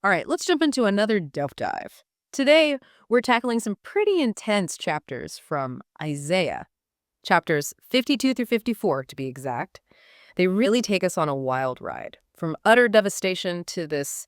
All right, let's jump into another deep dive. Today, we're tackling some pretty intense chapters from Isaiah, chapters 52 through 54 to be exact. They really take us on a wild ride, from utter devastation to this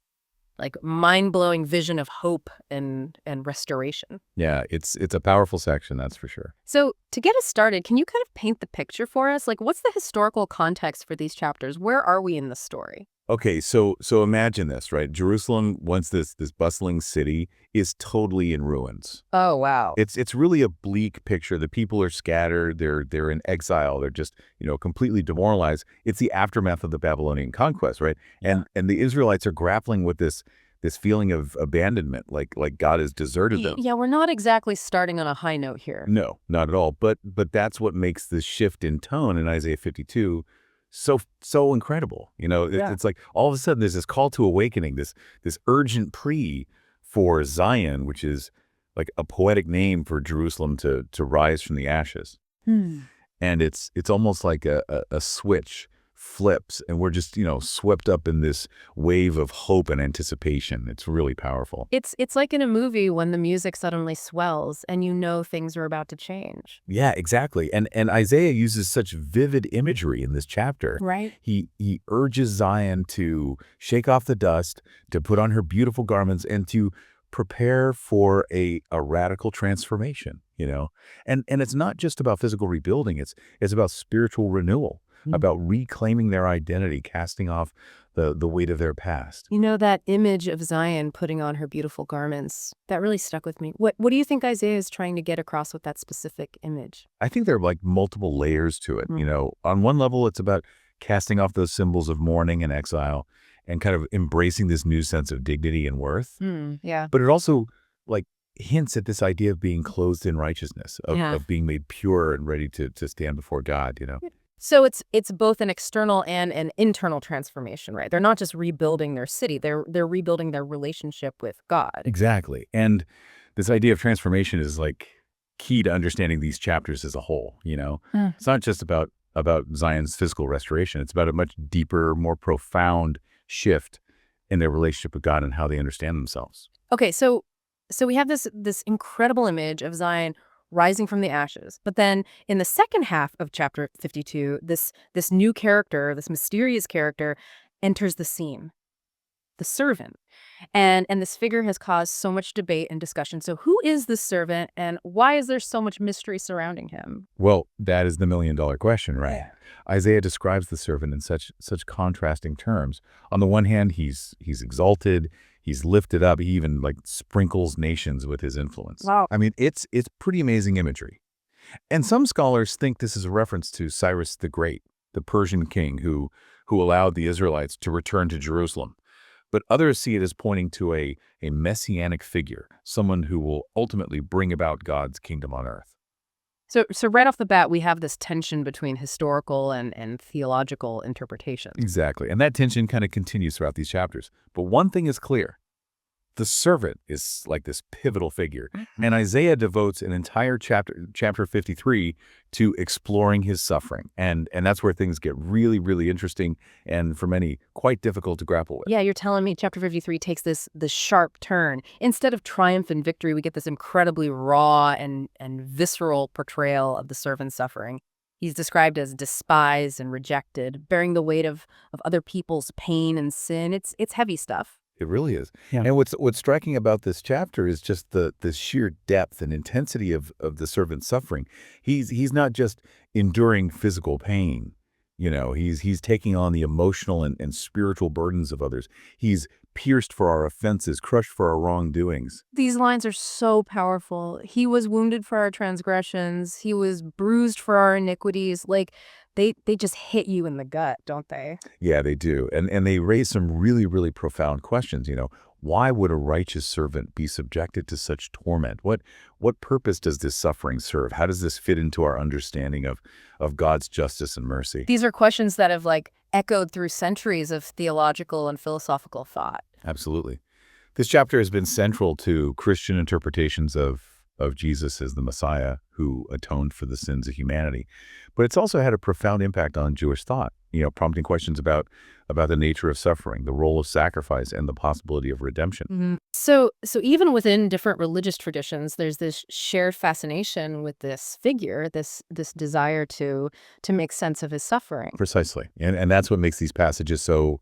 mind-blowing vision of hope and restoration. Yeah, it's a powerful section, that's for sure. So, to get us started, can you kind of paint the picture for us? What's the historical context for these chapters? Where are we in the story? Okay, so imagine this, right? Jerusalem, once this bustling city, is totally in ruins. Oh, wow. It's really a bleak picture. The people are scattered. They're in exile. They're just, completely demoralized. It's the aftermath of the Babylonian conquest, right? Yeah. And the Israelites are grappling with this feeling of abandonment, like God has deserted them. Yeah, we're not exactly starting on a high note here. No, not at all. But that's what makes this shift in tone in Isaiah 52 so incredible. Yeah. It's like all of a sudden there's this call to awakening, this urgent plea for Zion, which is like a poetic name for Jerusalem to rise from the ashes. Hmm. And it's almost like a switch flips, and we're just swept up in this wave of hope and anticipation. It's really powerful. It's like in a movie when the music suddenly swells and you know things are about to change. Yeah, exactly. And Isaiah uses such vivid imagery in this chapter. Right. He urges Zion to shake off the dust, to put on her beautiful garments, and to prepare for a radical transformation, And it's not just about physical rebuilding, it's about spiritual renewal, about reclaiming their identity, casting off the weight of their past. That image of Zion putting on her beautiful garments, that really stuck with me. What do you think Isaiah is trying to get across with that specific image? I think there are like multiple layers to it. Mm. On one level, it's about casting off those symbols of mourning and exile and kind of embracing this new sense of dignity and worth. Yeah. But it also like hints at this idea of being clothed in righteousness, Yeah. of being made pure and ready to stand before God. So it's both an external and an internal transformation, right? They're not just rebuilding their city, they're rebuilding their relationship with God. Exactly. And this idea of transformation is like key to understanding these chapters as a whole. Mm. It's not just about Zion's physical restoration. It's about a much deeper, more profound shift in their relationship with God and how they understand themselves. Okay, so we have this incredible image of Zion rising from the ashes. But then in the second half of chapter 52, this new character, this mysterious character enters the scene, the servant. And this figure has caused so much debate and discussion. So who is this servant and why is there so much mystery surrounding him? Well, that is the million-dollar question, right? Yeah. Isaiah describes the servant in such contrasting terms. On the one hand, he's exalted, he's lifted up, he even like sprinkles nations with his influence. Wow. I mean, it's pretty amazing imagery. And some scholars think this is a reference to Cyrus the Great, the Persian king who allowed the Israelites to return to Jerusalem. But others see it as pointing to a messianic figure, someone who will ultimately bring about God's kingdom on earth. So right off the bat, we have this tension between historical and theological interpretation. Exactly. And that tension kind of continues throughout these chapters. But one thing is clear. The servant is like this pivotal figure. And Isaiah devotes an entire chapter 53, to exploring his suffering. And that's where things get really, really interesting and for many quite difficult to grapple with. Yeah, you're telling me chapter 53 takes this sharp turn. Instead of triumph and victory, we get this incredibly raw and visceral portrayal of the servant's suffering. He's described as despised and rejected, bearing the weight of other people's pain and sin. It's heavy stuff. It really is. Yeah. And what's striking about this chapter is just the sheer depth and intensity of the servant's suffering. He's not just enduring physical pain. He's taking on the emotional and spiritual burdens of others. He's pierced for our offenses, crushed for our wrongdoings. These lines are so powerful. He was wounded for our transgressions. He was bruised for our iniquities. They just hit you in the gut, don't they? Yeah, they do. And they raise some really, really profound questions. Why would a righteous servant be subjected to such torment? What purpose does this suffering serve? How does this fit into our understanding of God's justice and mercy? These are questions that have echoed through centuries of theological and philosophical thought. Absolutely. This chapter has been central to Christian interpretations of Jesus as the Messiah who atoned for the sins of humanity. But it's also had a profound impact on Jewish thought. prompting questions about the nature of suffering, the role of sacrifice, and the possibility of redemption. So even within different religious traditions, there's this shared fascination with this figure, this desire to make sense of his suffering. Precisely. And that's what makes these passages so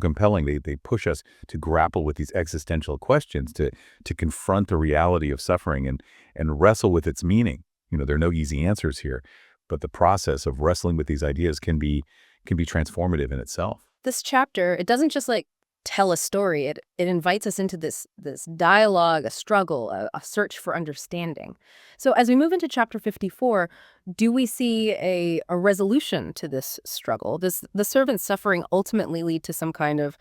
compelling. They push us to grapple with these existential questions, to confront the reality of suffering and wrestle with its meaning. There are no easy answers here, but the process of wrestling with these ideas can be transformative in itself. This chapter, it doesn't just like tell a story. It invites us into this dialogue, a struggle, a search for understanding. So as we move into chapter 54, do we see a resolution to this struggle? Does the servant's suffering ultimately lead to some kind of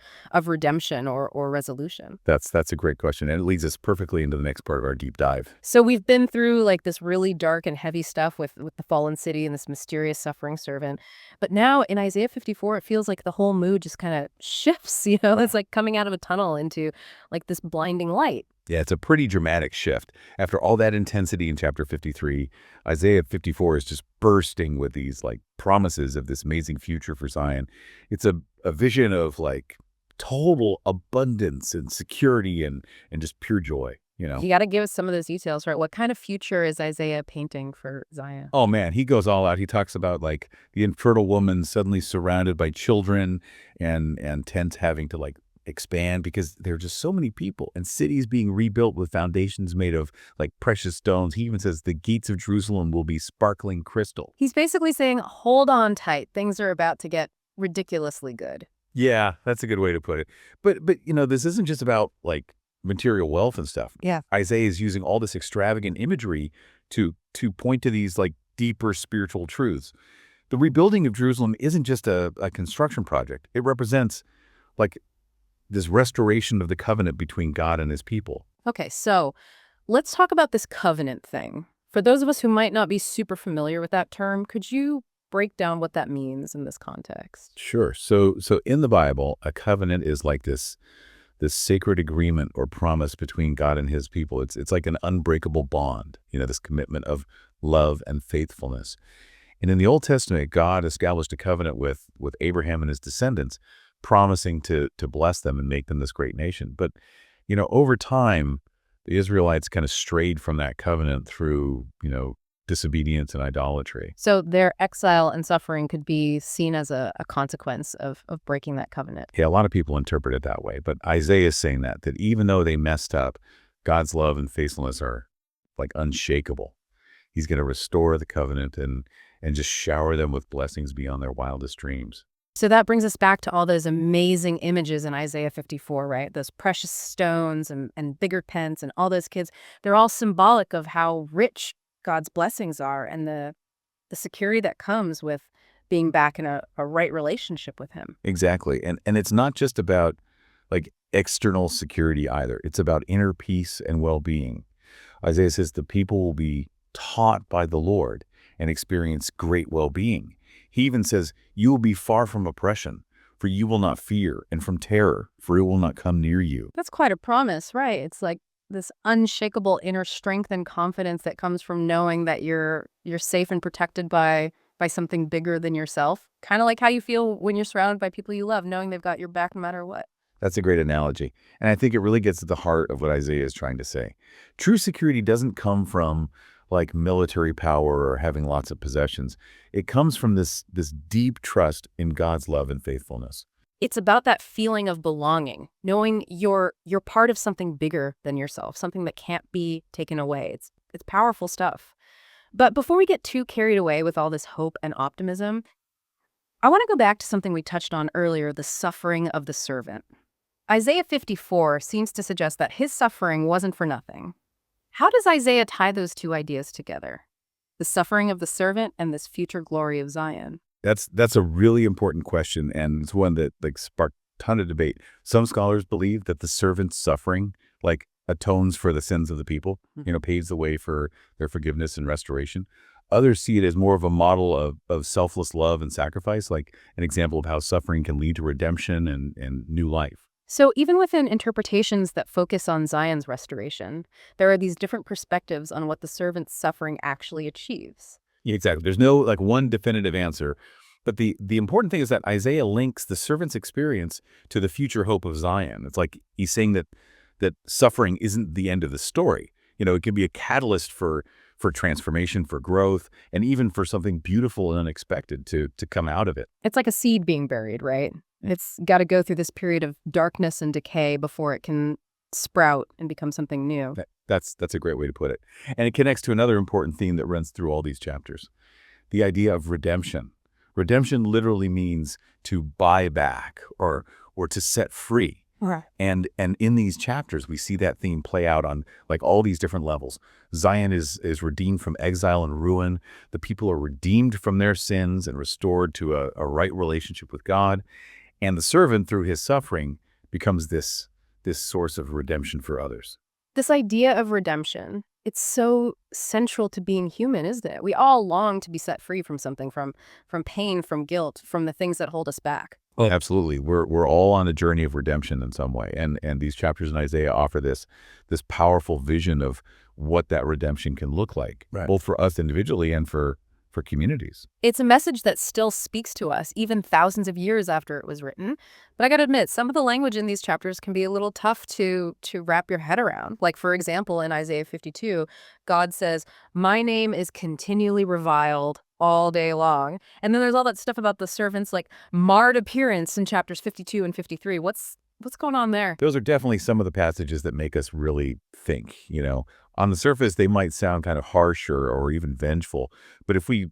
redemption or resolution? That's a great question, and it leads us perfectly into the next part of our deep dive. So we've been through like this really dark and heavy stuff with the fallen city and this mysterious suffering servant. But now in Isaiah 54, it feels like the whole mood just kind of shifts, It's like coming out of a tunnel into like this blinding light. Yeah, it's a pretty dramatic shift. After all that intensity in chapter 53, Isaiah 54 is just bursting with these like promises of this amazing future for Zion. It's a vision of like total abundance and security and just pure joy, you know. You got to give us some of those details, right? What kind of future is Isaiah painting for Zion? Oh man, he goes all out. He talks about like the infertile woman suddenly surrounded by children and tents having to like expand because there are just so many people and cities being rebuilt with foundations made of like precious stones. He even says the gates of Jerusalem will be sparkling crystal. He's basically saying, hold on tight. Things are about to get ridiculously good. Yeah, that's a good way to put it. But this isn't just about like material wealth and stuff. Yeah. Isaiah is using all this extravagant imagery to point to these like deeper spiritual truths. The rebuilding of Jerusalem isn't just a construction project. It represents like this restoration of the covenant between God and his people. Okay, so let's talk about this covenant thing. For those of us who might not be super familiar with that term, could you break down what that means in this context? Sure. So in the Bible, a covenant is like this sacred agreement or promise between God and his people. It's like an unbreakable bond, this commitment of love and faithfulness. And in the Old Testament, God established a covenant with Abraham and his descendants, promising to bless them and make them this great nation. But, over time, the Israelites kind of strayed from that covenant through, disobedience and idolatry. So their exile and suffering could be seen as a consequence of breaking that covenant. Yeah, a lot of people interpret it that way, but Isaiah is saying that even though they messed up, God's love and faithfulness are like unshakable. He's going to restore the covenant and just shower them with blessings beyond their wildest dreams. So that brings us back to all those amazing images in Isaiah 54, right? Those precious stones and bigger tents and all those kids. They're all symbolic of how rich God's blessings are and the security that comes with being back in a right relationship with him. Exactly. And it's not just about like external security either. It's about inner peace and well-being. Isaiah says the people will be taught by the Lord and experience great well-being. He even says, you will be far from oppression, for you will not fear, and from terror, for it will not come near you. That's quite a promise, right? It's like this unshakable inner strength and confidence that comes from knowing that you're safe and protected by something bigger than yourself. Kind of like how you feel when you're surrounded by people you love, knowing they've got your back no matter what. That's a great analogy. And I think it really gets at the heart of what Isaiah is trying to say. True security doesn't come from like military power or having lots of possessions. It comes from this deep trust in God's love and faithfulness. It's about that feeling of belonging, knowing you're part of something bigger than yourself, something that can't be taken away. It's powerful stuff. But before we get too carried away with all this hope and optimism, I want to go back to something we touched on earlier, the suffering of the servant. Isaiah 54 seems to suggest that his suffering wasn't for nothing. How does Isaiah tie those two ideas together? The suffering of the servant and this future glory of Zion. That's a really important question, and it's one that like sparked a ton of debate. Some scholars believe that the servant's suffering like atones for the sins of the people, paves the way for their forgiveness and restoration. Others see it as more of a model of selfless love and sacrifice, like an example of how suffering can lead to redemption and new life. So even within interpretations that focus on Zion's restoration, there are these different perspectives on what the servant's suffering actually achieves. Yeah, exactly. There's no like one definitive answer, But the important thing is that Isaiah links the servant's experience to the future hope of Zion. It's like he's saying that suffering isn't the end of the story. It can be a catalyst for transformation, for growth, and even for something beautiful and unexpected to come out of it. It's like a seed being buried, right? It's got to go through this period of darkness and decay before it can sprout and become something new. That's a great way to put it. And it connects to another important theme that runs through all these chapters, the idea of redemption. Redemption literally means to buy back or to set free. Right. And in these chapters, we see that theme play out on like all these different levels. Zion is redeemed from exile and ruin. The people are redeemed from their sins and restored to a right relationship with God. And the servant, through his suffering, becomes this source of redemption for others. This idea of redemption, it's so central to being human, isn't it? We all long to be set free from something, from pain, from guilt, from the things that hold us back. Well, absolutely. We're all on a journey of redemption in some way. And these chapters in Isaiah offer this powerful vision of what that redemption can look like, Right. both for us individually and for communities. It's a message that still speaks to us, even thousands of years after it was written. But I got to admit, some of the language in these chapters can be a little tough to wrap your head around. Like, for example, in Isaiah 52, God says, "My name is continually reviled all day long." And then there's all that stuff about the servant's like marred appearance in chapters 52 and 53. What's going on there? Those are definitely some of the passages that make us really think. On the surface, they might sound kind of harsher or even vengeful. But if we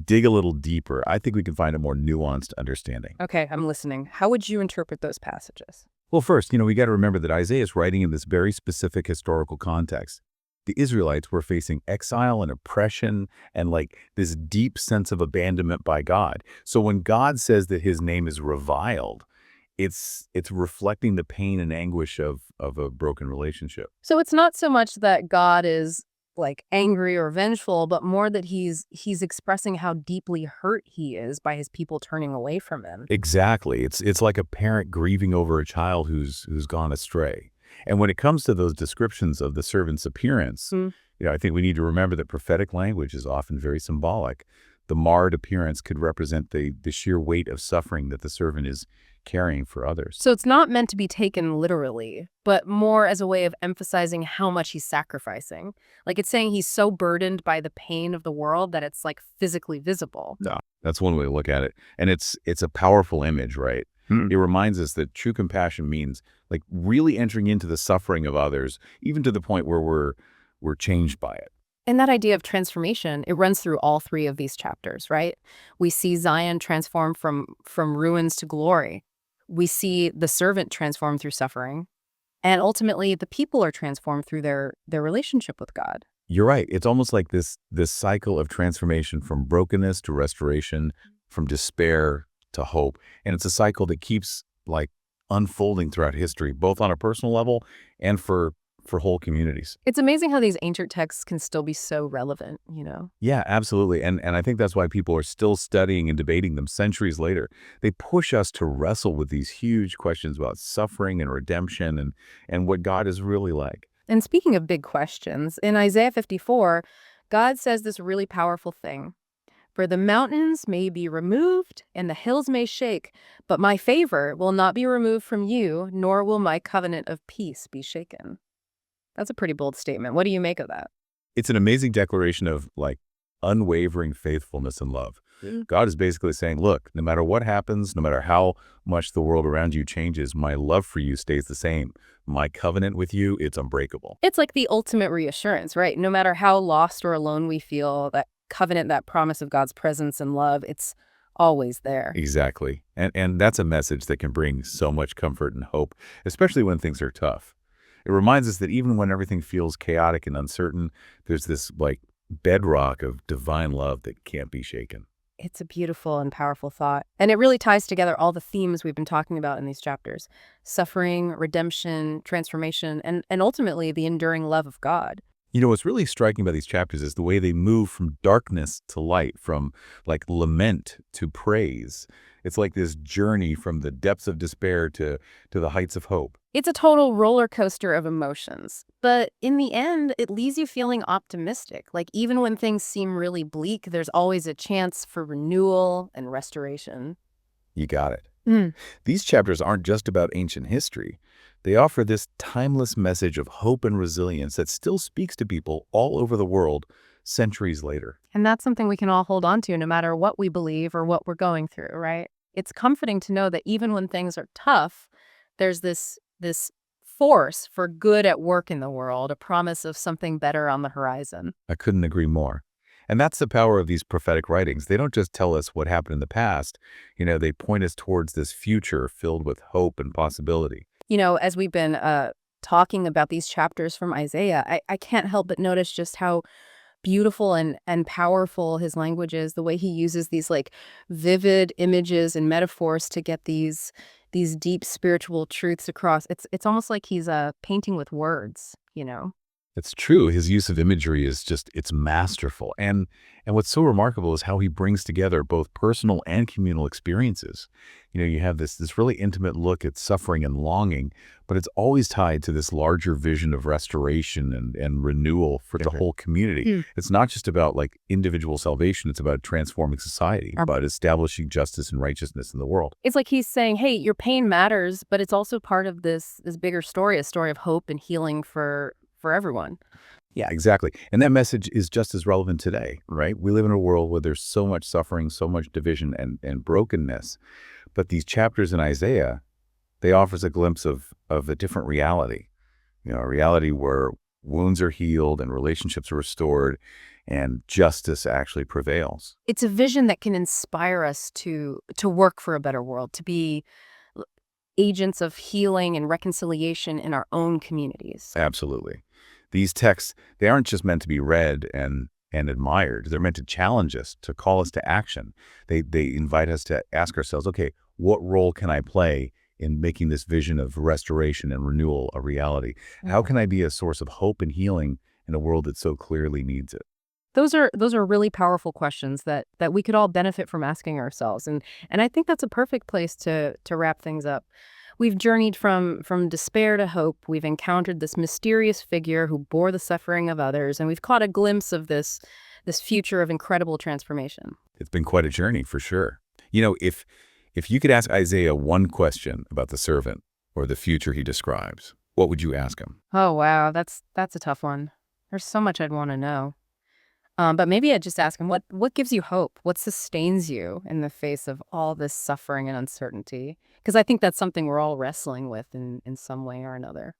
dig a little deeper, I think we can find a more nuanced understanding. Okay, I'm listening. How would you interpret those passages? Well, first, we got to remember that Isaiah is writing in this very specific historical context. The Israelites were facing exile and oppression and this deep sense of abandonment by God. So when God says that his name is reviled, it's reflecting the pain and anguish of a broken relationship. So it's not so much that God is angry or vengeful, but more that he's expressing how deeply hurt he is by his people turning away from him. Exactly. It's like a parent grieving over a child who's gone astray. And when it comes to those descriptions of the servant's appearance, I think we need to remember that prophetic language is often very symbolic. The marred appearance could represent the sheer weight of suffering that the servant is carrying for others. So it's not meant to be taken literally, but more as a way of emphasizing how much he's sacrificing. It's saying he's so burdened by the pain of the world that it's physically visible. No, that's one way to look at it. And it's a powerful image, right? It reminds us that true compassion means really entering into the suffering of others, even to the point where we're changed by it. And that idea of transformation, it runs through all three of these chapters, right? We see Zion transform from ruins to glory. We see the servant transform through suffering. And ultimately, the people are transformed through their relationship with God. You're right. It's almost like this cycle of transformation from brokenness to restoration, from despair to hope. And it's a cycle that keeps unfolding throughout history, both on a personal level and for whole communities. It's amazing how these ancient texts can still be so relevant, Yeah, absolutely. And I think that's why people are still studying and debating them centuries later. They push us to wrestle with these huge questions about suffering and redemption and what God is really like. And speaking of big questions, in Isaiah 54, God says this really powerful thing. "For the mountains may be removed and the hills may shake, but my favor will not be removed from you, nor will my covenant of peace be shaken." That's a pretty bold statement. What do you make of that? It's an amazing declaration of unwavering faithfulness and love. God is basically saying, look, no matter what happens, no matter how much the world around you changes, my love for you stays the same. My covenant with you, it's unbreakable. It's like the ultimate reassurance, right? No matter how lost or alone we feel, that covenant, that promise of God's presence and love, it's always there. Exactly. And that's a message that can bring so much comfort and hope, especially when things are tough. It reminds us that even when everything feels chaotic and uncertain, there's this bedrock of divine love that can't be shaken. It's a beautiful and powerful thought. And it really ties together all the themes we've been talking about in these chapters: suffering, redemption, transformation, and ultimately the enduring love of God. What's really striking about these chapters is the way they move from darkness to light, from lament to praise. It's like this journey from the depths of despair to the heights of hope. It's a total roller coaster of emotions. But in the end, it leaves you feeling optimistic. Like even when things seem really bleak, there's always a chance for renewal and restoration. You got it. Mm. These chapters aren't just about ancient history. They offer this timeless message of hope and resilience that still speaks to people all over the world centuries later. And that's something we can all hold on to no matter what we believe or what we're going through, right? It's comforting to know that even when things are tough, there's this force for good at work in the world, a promise of something better on the horizon. I couldn't agree more. And that's the power of these prophetic writings. They don't just tell us what happened in the past, they point us towards this future filled with hope and possibility. As we've been talking about these chapters from Isaiah, I can't help but notice just how beautiful and powerful his language is, the way he uses these like vivid images and metaphors to get these deep spiritual truths across. It's almost like he's painting with words. It's true. His use of imagery is it's masterful. And what's so remarkable is how he brings together both personal and communal experiences. You have this really intimate look at suffering and longing, but it's always tied to this larger vision of restoration and renewal for the whole community. Mm. It's not just about like individual salvation, it's about transforming society, about establishing justice and righteousness in the world. It's like he's saying, "Hey, your pain matters, but it's also part of this bigger story, a story of hope and healing for everyone." Yeah, exactly. And that message is just as relevant today, right? We live in a world where there's so much suffering, so much division and brokenness. But these chapters in Isaiah, they offers a glimpse of a different reality, a reality where wounds are healed and relationships are restored and justice actually prevails. It's a vision that can inspire us to work for a better world, to be l- agents of healing and reconciliation in our own communities. Absolutely. These texts, they aren't just meant to be read and admired. They're meant to challenge us, to call us to action. They invite us to ask ourselves, okay, what role can I play in making this vision of restoration and renewal a reality? How can I be a source of hope and healing in a world that so clearly needs it? Those are really powerful questions that we could all benefit from asking ourselves. And I think that's a perfect place to wrap things up. We've journeyed from despair to hope. We've encountered this mysterious figure who bore the suffering of others, and we've caught a glimpse of this future of incredible transformation. It's been quite a journey for sure. If you could ask Isaiah one question about the servant or the future he describes, what would you ask him? Oh wow, that's a tough one. There's so much I'd want to know. But maybe I'd just ask him, what gives you hope? What sustains you in the face of all this suffering and uncertainty? Because I think that's something we're all wrestling with in some way or another.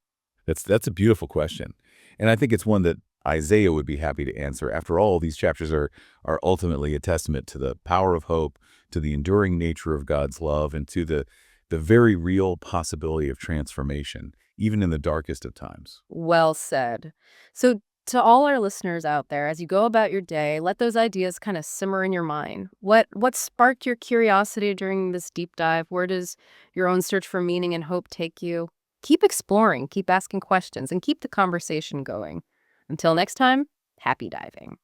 That's a beautiful question. And I think it's one that Isaiah would be happy to answer. After all, these chapters are ultimately a testament to the power of hope, to the enduring nature of God's love, and to the very real possibility of transformation, even in the darkest of times. Well said. So, to all our listeners out there, as you go about your day, let those ideas kind of simmer in your mind. What sparked your curiosity during this deep dive? Where does your own search for meaning and hope take you? Keep exploring, keep asking questions, and keep the conversation going. Until next time, happy diving.